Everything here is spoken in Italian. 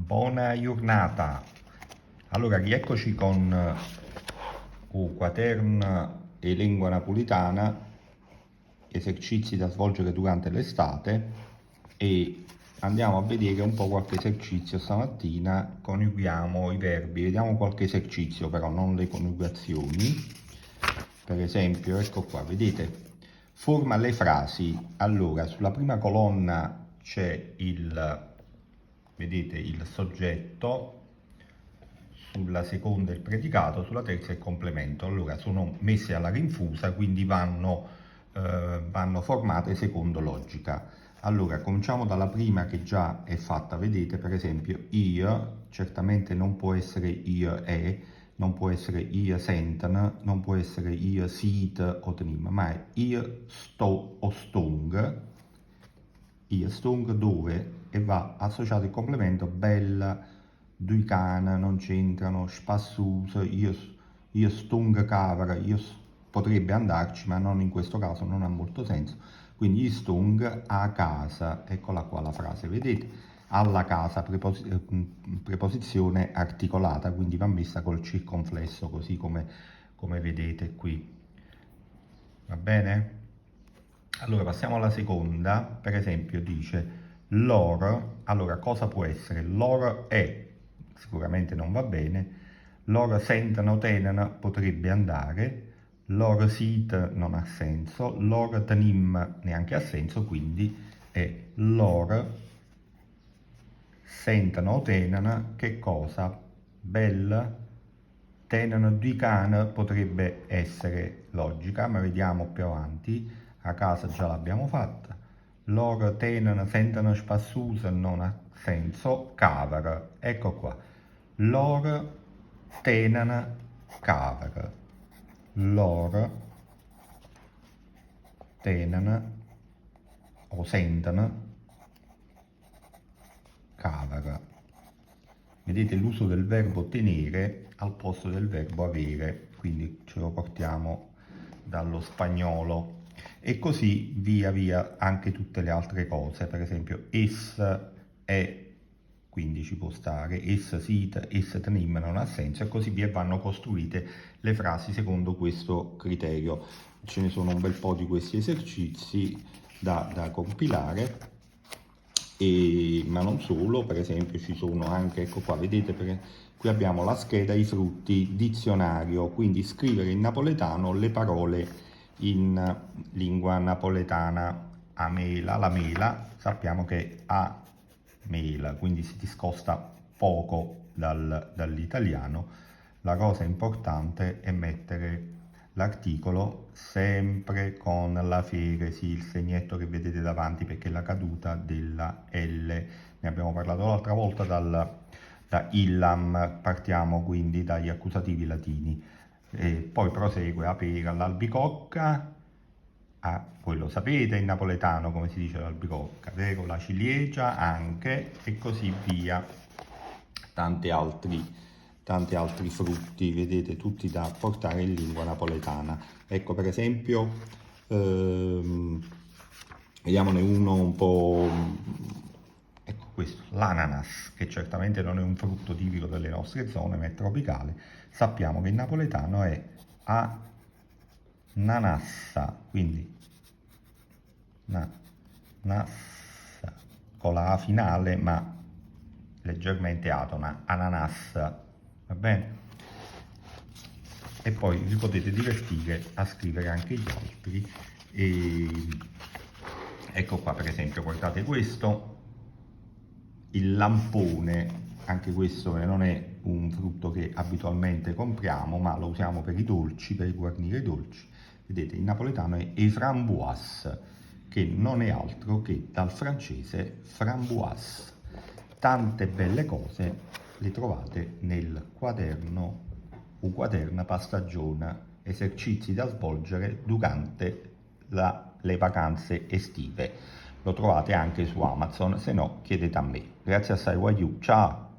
Buona giornata. Allora, rieccoci con quaterno e lingua napoletana, esercizi da svolgere durante l'estate, e andiamo a vedere un po' qualche esercizio stamattina. Coniughiamo i verbi, vediamo qualche esercizio, però non le coniugazioni. Per esempio, ecco qua, vedete? Forma le frasi. Allora, sulla prima colonna c'è vedete, il soggetto, sulla seconda il predicato, sulla terza il complemento. Allora, sono messe alla rinfusa, quindi vanno formate secondo logica. Allora, cominciamo dalla prima che già è fatta, vedete, per esempio, io, certamente non può essere io è, non può essere io senten, non può essere io siet o tenim, ma è io sto o stung, io stung dove, e va associato il complemento bella, due cane, non c'entrano, spassus, io stung cabra, potrebbe andarci, ma non in questo caso, non ha molto senso. Quindi stung a casa, eccola qua la frase, vedete? Alla casa, preposizione articolata, quindi va messa col circonflesso, così come vedete qui. Va bene? Allora passiamo alla seconda. Per esempio dice loro, allora cosa può essere? Loro è, sicuramente non va bene. Loro sentono, tenono, potrebbe andare. Loro sit non ha senso. Loro tenim neanche ha senso, quindi è loro sentono o tenono che cosa? Bella, tenono di cane potrebbe essere logica, ma vediamo più avanti. A casa già l'abbiamo fatta. Loro tenono, sentono spassusa non ha senso. Cavara, ecco qua. Loro tenono cavara. Loro tenono o sentono cavara. Vedete l'uso del verbo tenere al posto del verbo avere, quindi ce lo portiamo dallo spagnolo. E così via via anche tutte le altre cose, per esempio es è, quindi ci può stare, es sit, es tenim non ha senso, e così via vanno costruite le frasi secondo questo criterio. Ce ne sono un bel po' di questi esercizi da compilare. Ma non solo, per esempio ci sono anche, ecco qua, vedete, qui abbiamo la scheda i frutti, dizionario, quindi scrivere in napoletano le parole in lingua napoletana. A mela, la mela, sappiamo che è a mela, quindi si discosta poco dall'italiano. La cosa importante è mettere l'articolo sempre con la feresi, il segnetto che vedete davanti, perché è la caduta della L. Ne abbiamo parlato l'altra volta da illam, partiamo quindi dagli accusativi latini. E poi prosegue a pera, all'albicocca, voi lo sapete in napoletano come si dice l'albicocca, vero? La ciliegia anche, e così via. Tanti altri frutti, vedete, tutti da portare in lingua napoletana. Ecco, per esempio, vediamone uno un po'. Ecco questo, l'ananas, che certamente non è un frutto tipico delle nostre zone, ma è tropicale. Sappiamo che in napoletano è ananassa, quindi nassa, con la A finale, ma leggermente atona, ananas, va bene? E poi vi potete divertire a scrivere anche gli altri. E ecco qua, per esempio, guardate questo, il lampone, anche questo non è un frutto che abitualmente compriamo, ma lo usiamo per i dolci, per guarnire i dolci. Vedete, in napoletano è e framboise, che non è altro che dal francese framboise. Tante belle cose le trovate nel quaderno quaderna pastagione, esercizi da svolgere durante le vacanze estive. Lo trovate anche su Amazon, se no chiedete a me. Grazie assai, Waiu, ciao!